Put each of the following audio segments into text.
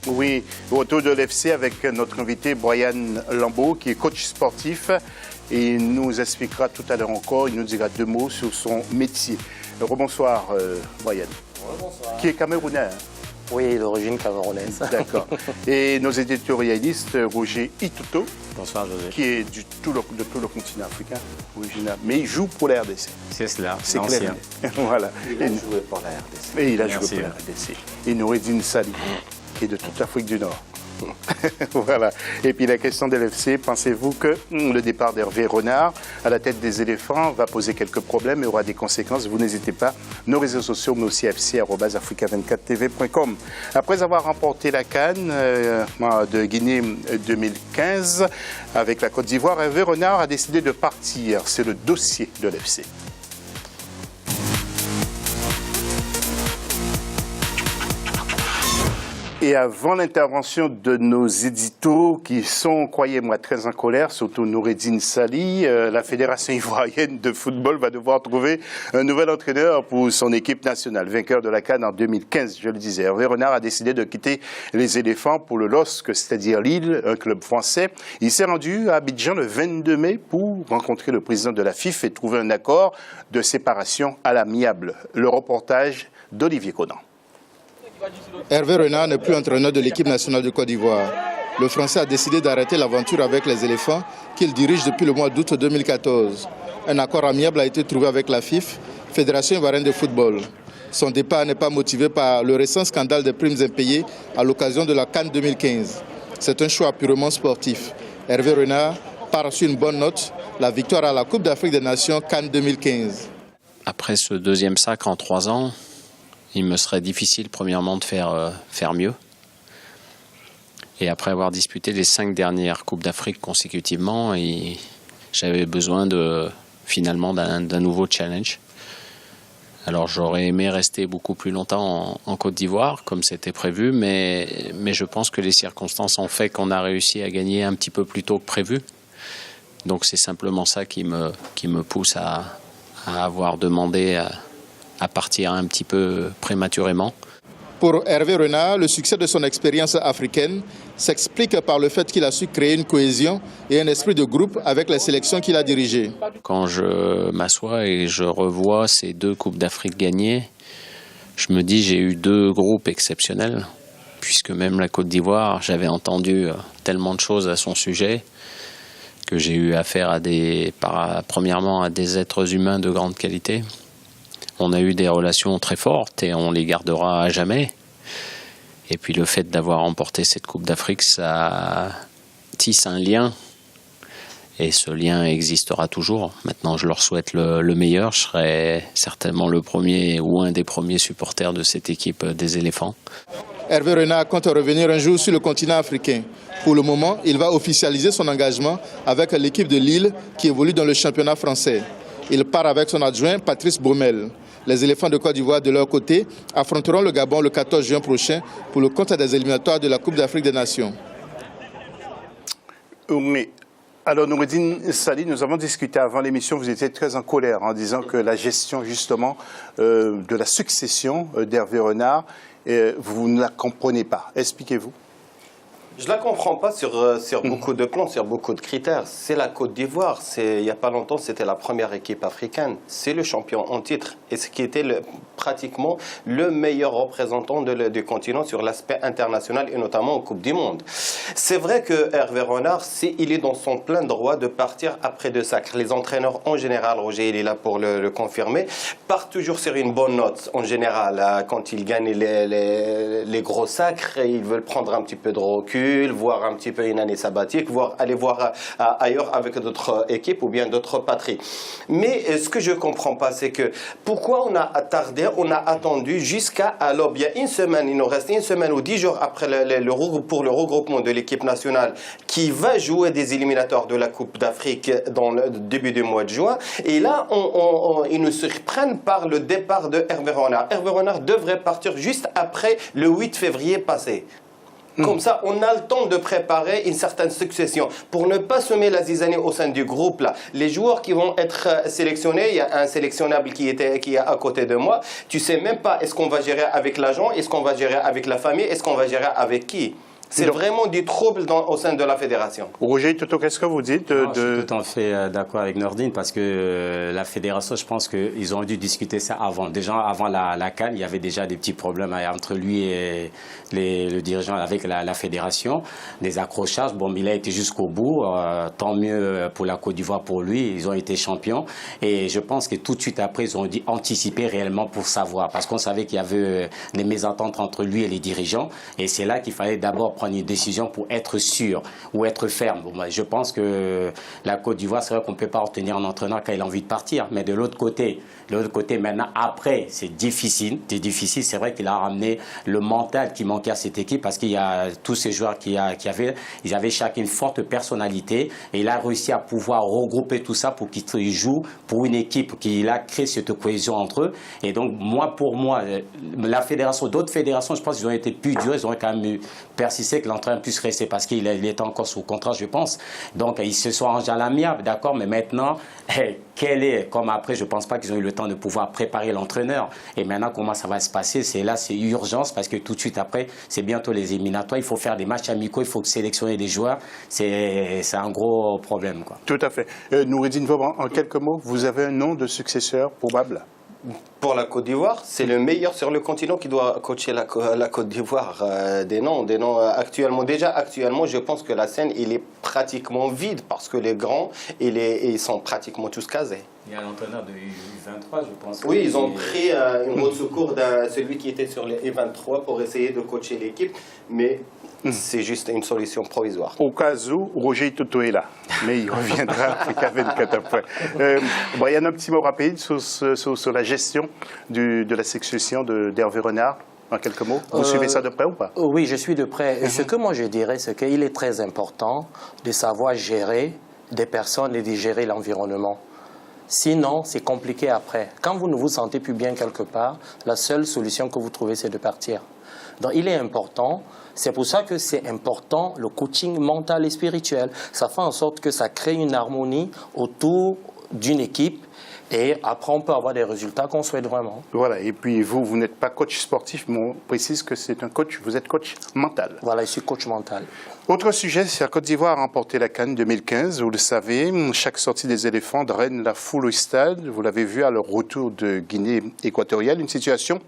Oui, autour de l'FC avec notre invité Brian Lambeau, qui est coach sportif. Et il nous expliquera tout à l'heure encore, il nous dira 2 mots sur son métier. Rebonsoir, Brian. Rebonsoir. Qui est camerounais. Hein? Oui, d'origine camerounaise. D'accord. Et nos éditorialistes, Roger Ituto. Bonsoir, José. Qui est de tout le continent africain, original. Mais il joue pour la RDC. C'est cela, c'est ancien. Voilà. Il a joué pour la RDC. Et il a joué pour la RDC. Et Noureddine Sali, qui est de toute l'Afrique du Nord. Voilà. Et puis la question de l'FC, pensez-vous que le départ d'Hervé Renard à la tête des éléphants va poser quelques problèmes et aura des conséquences? Vous n'hésitez pas, nos réseaux sociaux, mais aussi fc@africa24tv.com. Après avoir remporté la CAN de Guinée 2015 avec la Côte d'Ivoire, Hervé Renard a décidé de partir. C'est le dossier de l'FC. Et avant l'intervention de nos éditos qui sont, croyez-moi, très en colère, surtout Noureddine Sali, la Fédération ivoirienne de football va devoir trouver un nouvel entraîneur pour son équipe nationale. Vainqueur de la CAN en 2015, je le disais. Hervé Renard a décidé de quitter les éléphants pour le LOSC, c'est-à-dire Lille, un club français. Il s'est rendu à Abidjan le 22 mai pour rencontrer le président de la FIFA et trouver un accord de séparation à l'amiable. Le reportage d'Olivier Conan. Hervé Renard n'est plus entraîneur de l'équipe nationale de Côte d'Ivoire. Le Français a décidé d'arrêter l'aventure avec les éléphants qu'il dirige depuis le mois d'août 2014. Un accord amiable a été trouvé avec la FIFA, Fédération ivoirienne de football. Son départ n'est pas motivé par le récent scandale des primes impayées à l'occasion de la CAN 2015. C'est un choix purement sportif. Hervé Renard part sur une bonne note, la victoire à la Coupe d'Afrique des Nations CAN 2015. Après ce deuxième sacre en 3 ans, il me serait difficile, premièrement, de faire mieux. Et après avoir disputé les 5 dernières Coupes d'Afrique consécutivement, j'avais besoin finalement d'un nouveau challenge. Alors j'aurais aimé rester beaucoup plus longtemps en Côte d'Ivoire, comme c'était prévu, mais je pense que les circonstances ont fait qu'on a réussi à gagner un petit peu plus tôt que prévu. Donc c'est simplement ça qui me pousse à avoir demandé à partir un petit peu prématurément. Pour Hervé Renard, le succès de son expérience africaine s'explique par le fait qu'il a su créer une cohésion et un esprit de groupe avec les sélections qu'il a dirigées. Quand je m'assois et je revois ces 2 Coupes d'Afrique gagnées, je me dis j'ai eu 2 groupes exceptionnels, puisque même la Côte d'Ivoire, j'avais entendu tellement de choses à son sujet que j'ai eu affaire premièrement à des êtres humains de grande qualité. On a eu des relations très fortes et on les gardera à jamais. Et puis le fait d'avoir remporté cette Coupe d'Afrique, ça tisse un lien. Et ce lien existera toujours. Maintenant, je leur souhaite le meilleur. Je serai certainement le premier ou un des premiers supporters de cette équipe des éléphants. Hervé Renard compte revenir un jour sur le continent africain. Pour le moment, il va officialiser son engagement avec l'équipe de Lille qui évolue dans le championnat français. Il part avec son adjoint Patrice Baumel. Les éléphants de Côte d'Ivoire, de leur côté, affronteront le Gabon le 14 juin prochain pour le compte des éliminatoires de la Coupe d'Afrique des Nations. Mais, alors, Noureddine Sali, nous avons discuté avant l'émission, vous étiez très en colère en disant que la gestion, justement, de la succession d'Hervé Renard, vous ne la comprenez pas. Expliquez-vous. Je ne la comprends pas sur beaucoup de plans, sur beaucoup de critères. C'est la Côte d'Ivoire. Il n'y a pas longtemps, c'était la première équipe africaine. C'est le champion en titre. Et ce qui était pratiquement le meilleur représentant du continent sur l'aspect international et notamment en Coupe du Monde. C'est vrai que Hervé Renard, il est dans son plein droit de partir après 2 sacres. Les entraîneurs en général, Roger il est là pour le confirmer, partent toujours sur une bonne note en général. Quand ils gagnent les gros sacres, ils veulent prendre un petit peu de recul, voir un petit peu une année sabbatique, aller voir ailleurs avec d'autres équipes ou bien d'autres patries. Mais ce que je ne comprends pas, c'est que pourquoi on a attardé, on a attendu jusqu'à l'aube. Il y a une semaine, il nous reste 1 semaine ou 10 jours après pour le regroupement de l'équipe nationale qui va jouer des éliminatoires de la Coupe d'Afrique dans le début du mois de juin. Et là, ils nous surprennent par le départ de Hervé Renard. Hervé Renard devrait partir juste après le 8 février passé. Comme ça, on a le temps de préparer une certaine succession pour ne pas semer la zizanie au sein du groupe. Là. Les joueurs qui vont être sélectionnés, il y a un sélectionnable qui est à côté de moi. Tu sais même pas est-ce qu'on va gérer avec l'agent, est-ce qu'on va gérer avec la famille, est-ce qu'on va gérer avec qui. C'est vraiment du trouble au sein de la fédération. Roger Toto, qu'est-ce que vous dites Je suis tout à fait d'accord avec Nordine parce que la fédération, je pense qu'ils ont dû discuter ça avant. Déjà, avant la CAN, il y avait déjà des petits problèmes entre lui et le dirigeant avec la fédération. Des accrochages. Bon, il a été jusqu'au bout. Tant mieux pour la Côte d'Ivoire pour lui. Ils ont été champions. Et je pense que tout de suite après, ils ont dû anticiper réellement pour savoir. Parce qu'on savait qu'il y avait des mésententes entre lui et les dirigeants. Et c'est là qu'il fallait d'abord prendre une décision pour être sûr ou être ferme. Bon, je pense que la Côte d'Ivoire, c'est vrai qu'on ne peut pas obtenir un entraîneur quand il a envie de partir. Mais de l'autre côté, maintenant, après, c'est difficile. C'est vrai qu'il a ramené le mental qui manquait à cette équipe parce qu'il y a tous ces joueurs ils avaient chacun une forte personnalité et il a réussi à pouvoir regrouper tout ça pour qu'ils jouent pour une équipe, qu'il a créé cette cohésion entre eux. Et donc, pour moi, la fédération, d'autres fédérations, je pense qu'ils ont été plus durs, ils ont quand même persisté que l'entraîneur puisse rester parce qu'il était encore sous contrat, je pense. Donc, ils se sont arrangés à l'amiable, d'accord, mais maintenant, comme après, je ne pense pas qu'ils ont eu le temps de pouvoir préparer l'entraîneur. Et maintenant, comment ça va se passer? C'est urgence parce que tout de suite après, c'est bientôt les éliminatoires. Il faut faire des matchs amicaux, il faut sélectionner des joueurs. C'est un gros problème, quoi. Tout à fait. Noureddine Vauban, en quelques mots, vous avez un nom de successeur probable? Pour la Côte d'Ivoire, c'est le meilleur sur le continent qui doit coacher la Côte d'Ivoire. Des noms actuellement. Déjà, actuellement, je pense que la scène, il est pratiquement vide parce que les grands, ils sont pratiquement tous casés. Il y a l'entraîneur de U23, je pense. Oui, ils ont pris une route secours de celui qui était sur les U23 pour essayer de coacher l'équipe, mais c'est juste une solution provisoire. Au cas où, Roger Toto est là, mais il reviendra Africa 24 après. Brian, un petit mot rapide sur la gestion de la succession d'Hervé Renard. En quelques mots, vous suivez ça de près ou pas? Oui, je suis de près. Et ce que moi je dirais, c'est qu'il est très important de savoir gérer des personnes et de gérer l'environnement. Sinon, c'est compliqué après. Quand vous ne vous sentez plus bien quelque part, la seule solution que vous trouvez, c'est de partir. Donc, il est important. C'est pour ça que c'est important le coaching mental et spirituel. Ça fait en sorte que ça crée une harmonie autour d'une équipe. Et après, on peut avoir des résultats qu'on souhaite vraiment. Voilà, et puis vous n'êtes pas coach sportif, mais on précise que c'est un coach, vous êtes coach mental. Voilà, je suis coach mental. Autre sujet, c'est la Côte d'Ivoire a remporté la CAN 2015, vous le savez. Chaque sortie des éléphants draine la foule au stade. Vous l'avez vu à leur retour de Guinée équatoriale, une situation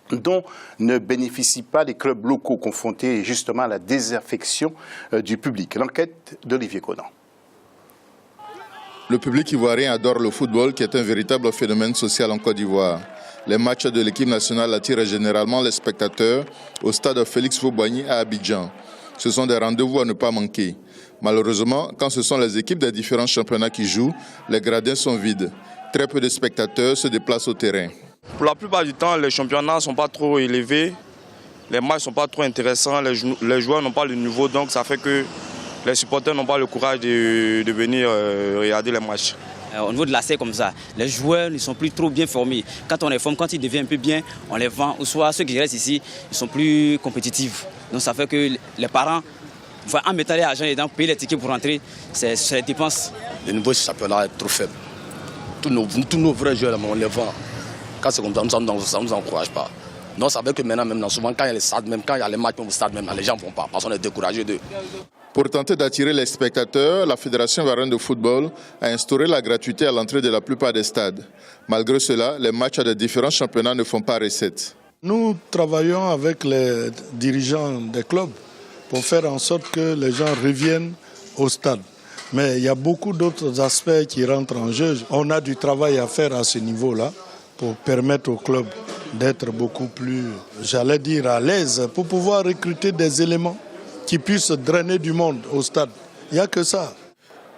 dont ne bénéficient pas les clubs locaux confrontés justement à la désaffection du public. L'enquête d'Olivier Conan. Le public ivoirien adore le football qui est un véritable phénomène social en Côte d'Ivoire. Les matchs de l'équipe nationale attirent généralement les spectateurs au stade Félix Houphouët-Boigny à Abidjan. Ce sont des rendez-vous à ne pas manquer. Malheureusement, quand ce sont les équipes des différents championnats qui jouent, les gradins sont vides. Très peu de spectateurs se déplacent au terrain. Pour la plupart du temps, les championnats ne sont pas trop élevés, les matchs ne sont pas trop intéressants, les joueurs n'ont pas le niveau, donc ça fait que les supporters n'ont pas le courage de venir regarder les matchs. Au niveau de la C comme ça, les joueurs ne sont plus trop bien formés. Quand on les forme, quand ils deviennent un peu bien, on les vend. Ou soit ceux qui restent ici, ils sont plus compétitifs. Donc ça fait que les parents, en mettant l'argent dedans, payer les tickets pour rentrer, c'est les dépenses. Le niveau du championnat est trop faible. Tous nos vrais joueurs, on les vend. Quand c'est comme ça, ça ne nous encourage pas. Non, ça veut que maintenant, souvent, quand il y a les stades, même quand il y a les matchs au stade, même, les gens ne vont pas, parce qu'on est découragés d'eux. Pour tenter d'attirer les spectateurs, la Fédération ivoirienne de football a instauré la gratuité à l'entrée de la plupart des stades. Malgré cela, les matchs des différents championnats ne font pas recette. Nous travaillons avec les dirigeants des clubs pour faire en sorte que les gens reviennent au stade. Mais il y a beaucoup d'autres aspects qui rentrent en jeu. On a du travail à faire à ce niveau-là pour permettre aux clubs d'être beaucoup plus, j'allais dire, à l'aise pour pouvoir recruter des éléments qui puissent drainer du monde au stade. Il n'y a que ça.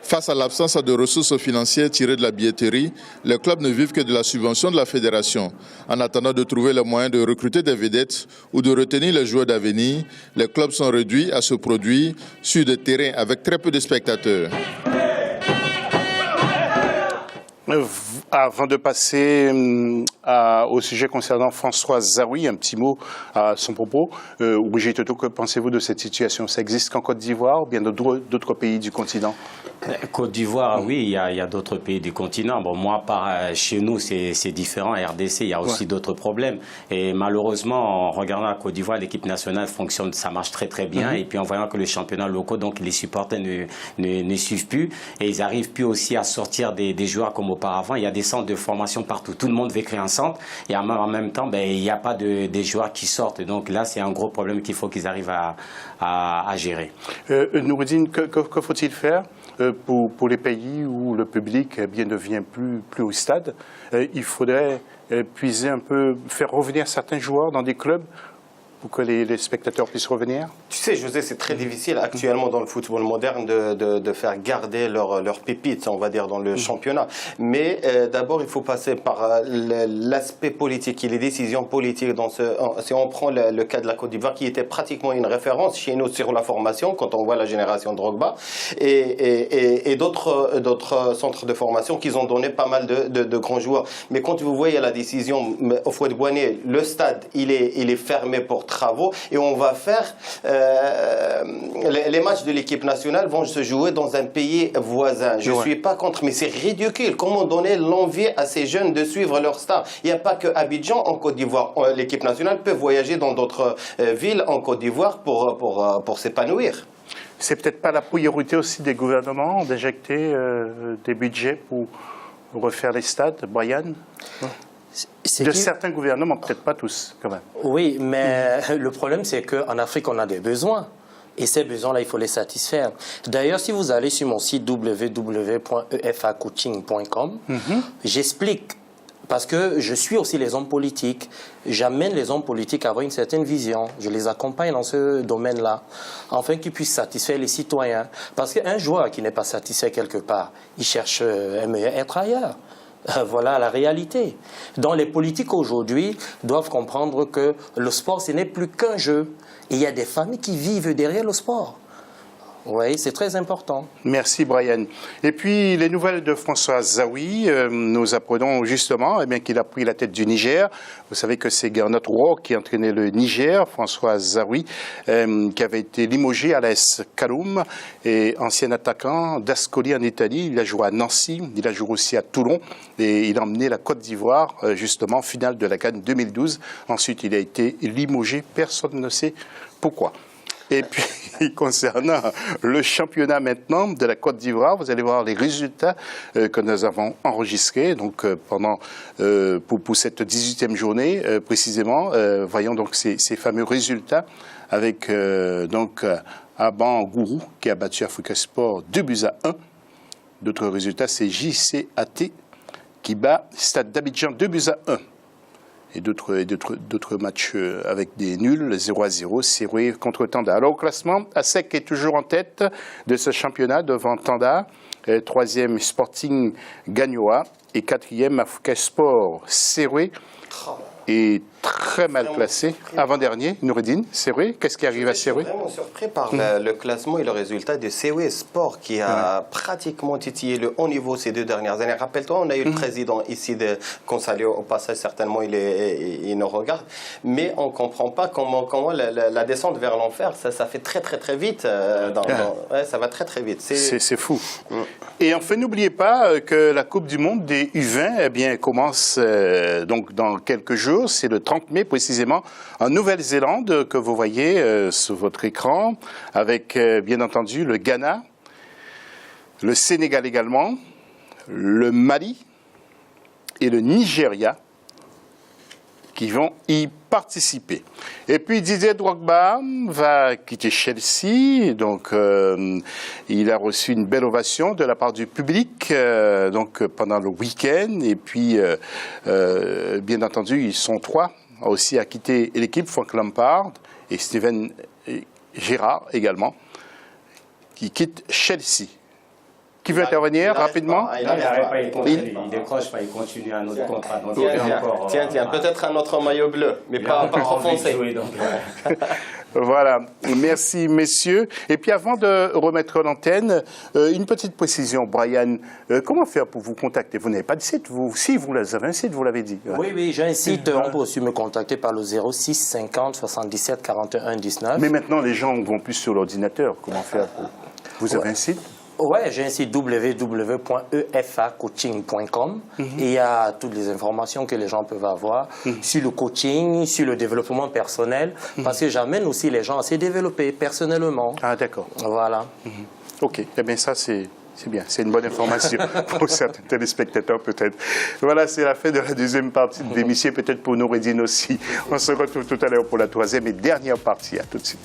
Face à l'absence de ressources financières tirées de la billetterie, les clubs ne vivent que de la subvention de la fédération. En attendant de trouver le moyen de recruter des vedettes ou de retenir les joueurs d'avenir, les clubs sont réduits à se produire sur des terrains avec très peu de spectateurs. Avant de passer au sujet concernant François Zawi, un petit mot à son propos. Brigitte Toto, que pensez-vous de cette situation? Ça existe qu'en Côte d'Ivoire ou bien dans d'autres pays du continent? Côte d'Ivoire, oui, il y a d'autres pays du continent. Bon, moi, chez nous, c'est différent. RDC, il y a aussi d'autres problèmes. Et malheureusement, en regardant la Côte d'Ivoire, l'équipe nationale fonctionne, ça marche très très bien. Et puis en voyant que les championnats locaux, donc les supporters ne suivent plus. Et ils n'arrivent plus aussi à sortir des joueurs comme auparavant. Il y a des centres de formation partout. Tout le monde veut créer un centre. Et en même temps, il n'y a pas des joueurs qui sortent. Donc là, c'est un gros problème qu'il faut qu'ils arrivent à gérer. Noureddine, que faut-il faire pour les pays où le public ne vient plus au stade? Il faudrait puiser un peu, faire revenir certains joueurs dans des clubs pour que les spectateurs puissent revenir? Tu sais, José, c'est très difficile actuellement dans le football moderne de faire garder leurs pépites, on va dire, dans le championnat. Mais d'abord, il faut passer par l'aspect politique et les décisions politiques. Si on prend le cas de la Côte d'Ivoire, qui était pratiquement une référence chez nous sur la formation, quand on voit la génération Drogba, et d'autres centres de formation qui ont donné pas mal de grands joueurs. Mais quand vous voyez la décision, au Houphouët-Boigny, le stade, il est fermé pour travaux, et on va faire les matchs de l'équipe nationale vont se jouer dans un pays voisin. Je ne suis pas contre, mais c'est ridicule. Comment donner l'envie à ces jeunes de suivre leur star? Il n'y a pas que Abidjan en Côte d'Ivoire. L'équipe nationale peut voyager dans d'autres villes en Côte d'Ivoire pour s'épanouir. C'est peut-être pas la priorité aussi des gouvernements d'injecter des budgets pour refaire les stades, Brian? Certains gouvernements, peut-être pas tous, quand même. Oui, mais le problème, c'est qu'en Afrique, on a des besoins. Et ces besoins-là, il faut les satisfaire. D'ailleurs, si vous allez sur mon site www.efacoaching.com, j'explique, parce que je suis aussi les hommes politiques, j'amène les hommes politiques à avoir une certaine vision, je les accompagne dans ce domaine-là, afin qu'ils puissent satisfaire les citoyens. Parce qu'un joueur qui n'est pas satisfait quelque part, il cherche à être ailleurs. Voilà la réalité. Donc les politiques aujourd'hui doivent comprendre que le sport, ce n'est plus qu'un jeu. Et il y a des familles qui vivent derrière le sport. Oui, c'est très important. Merci, Brian. Et puis, les nouvelles de François Zawi, nous apprenons justement qu'il a pris la tête du Niger. Vous savez que c'est Gernot Rohr qui entraînait le Niger, François Zawi, qui avait été limogé à l'AS Kaloum, et ancien attaquant d'Ascoli en Italie. Il a joué à Nancy, il a joué aussi à Toulon, et il a emmené la Côte d'Ivoire, justement, finale de la CAN 2012. Ensuite, il a été limogé. Personne ne sait pourquoi. Et puis, concernant le championnat maintenant de la Côte d'Ivoire, vous allez voir les résultats que nous avons enregistrés donc, pour cette 18e journée précisément. Voyons donc ces fameux résultats avec Aban Gourou qui a battu Africa Sport 2-1. D'autres résultats, c'est JCAT qui bat Stade d'Abidjan 2-1. Et d'autres matchs avec des nuls, 0-0, Seroué contre Tanda. Alors au classement, ASEC est toujours en tête de ce championnat devant Tanda, troisième Sporting Gagnoa et quatrième Africa Sport Seroué. Et très mal classé. Avant-dernier, Noureddine, Seroué. Qu'est-ce qui arrive à Seroué? Je suis vraiment surpris par le classement et le résultat de Seroué Sport qui a pratiquement titillé le haut niveau ces 2 dernières années. Rappelle-toi, on a eu le président ici de Consalio, au passage, certainement il nous regarde, mais on ne comprend pas comment la descente vers l'enfer, ça fait très vite. Ça va très vite. C'est fou. Et enfin, n'oubliez pas que la Coupe du Monde des U20 commence donc dans quelques jours. C'est le 30 mai précisément en Nouvelle-Zélande que vous voyez sur votre écran avec bien entendu le Ghana, le Sénégal également, le Mali et le Nigeria qui vont y participer. Et puis Didier Drogba va quitter Chelsea, donc il a reçu une belle ovation de la part du public donc pendant le week-end. Et puis bien entendu, ils sont 3 aussi à quitter l'équipe, Frank Lampard et Steven Gerrard également, qui quittent Chelsea. Qui veut intervenir rapidement? Il décroche pas, il continue un autre contrat. Tiens, peut-être un autre maillot bleu, mais pas trop foncé. Voilà, merci messieurs. Et puis avant de remettre l'antenne, une petite précision, Brian. Comment faire pour vous contacter? Vous n'avez pas de site, vous? Si, vous avez un site, vous l'avez dit. Oui, j'ai un site. On peut aussi me contacter par le 06 50 77 41 19. Mais maintenant, les gens vont plus sur l'ordinateur. Comment faire Vous avez un site? Oui, j'ai un site www.efacoaching.com et il y a toutes les informations que les gens peuvent avoir sur le coaching, sur le développement personnel, parce que j'amène aussi les gens à se développer personnellement. Ah, d'accord. Voilà. OK. Eh bien, ça, c'est bien. C'est une bonne information pour certains téléspectateurs, peut-être. Voilà, c'est la fin de la deuxième partie de l'émission, peut-être pour Noureddine aussi. On se retrouve tout à l'heure pour la troisième et dernière partie. À tout de suite.